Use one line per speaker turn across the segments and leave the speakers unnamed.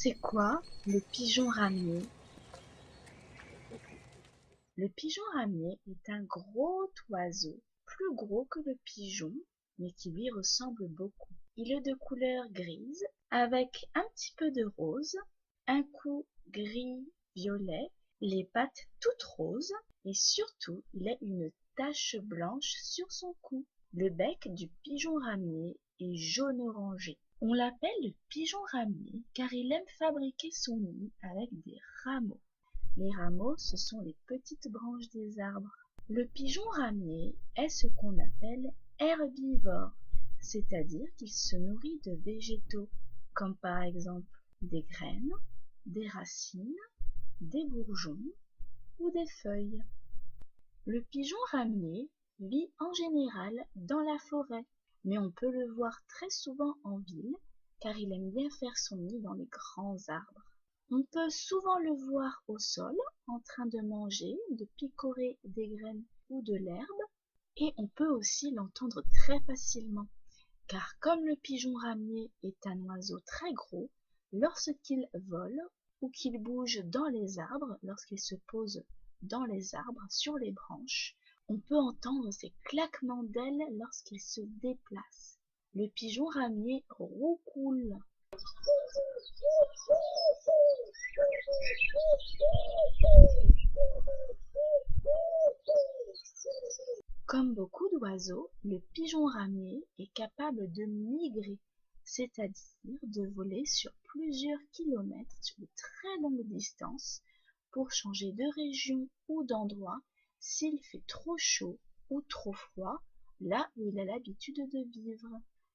C'est quoi le pigeon ramier? Le pigeon ramier est un gros oiseau, plus gros que le pigeon, mais qui lui ressemble beaucoup. Il est de couleur grise, avec un petit peu de rose, un cou gris-violet, les pattes toutes roses, et surtout il a une tache blanche sur son cou. Le bec du pigeon ramier est jaune orangé. On l'appelle le pigeon ramier car il aime fabriquer son nid avec des rameaux. Les rameaux, ce sont les petites branches des arbres. Le pigeon ramier est ce qu'on appelle herbivore, c'est-à-dire qu'il se nourrit de végétaux, comme par exemple des graines, des racines, des bourgeons ou des feuilles. Le pigeon ramier vit en général dans la forêt, mais on peut le voir très souvent en ville, car il aime bien faire son nid dans les grands arbres. On peut souvent le voir au sol, en train de manger, de picorer des graines ou de l'herbe, et on peut aussi l'entendre très facilement, car comme le pigeon ramier est un oiseau très gros, lorsqu'il vole ou qu'il bouge dans les arbres, lorsqu'il se pose dans les arbres, sur les branches, on peut entendre ses claquements d'ailes lorsqu'il se déplace. Le pigeon ramier roucoule. Comme beaucoup d'oiseaux, le pigeon ramier est capable de migrer, c'est-à-dire de voler sur plusieurs kilomètres sur de très longues distances pour changer de région ou d'endroit s'il fait trop chaud ou trop froid là où il a l'habitude de vivre.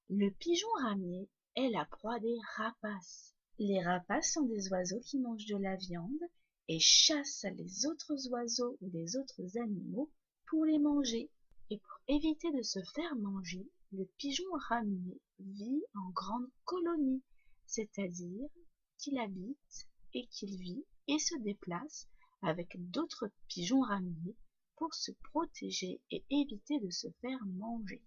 Le pigeon ramier est la proie des rapaces. Les rapaces sont des oiseaux qui mangent de la viande et chassent les autres oiseaux ou les autres animaux pour les manger. Et pour éviter de se faire manger, le pigeon ramier vit en grande colonie, c'est-à-dire qu'il habite et qu'il vit et se déplace avec d'autres pigeons ramiers pour se protéger et éviter de se faire manger.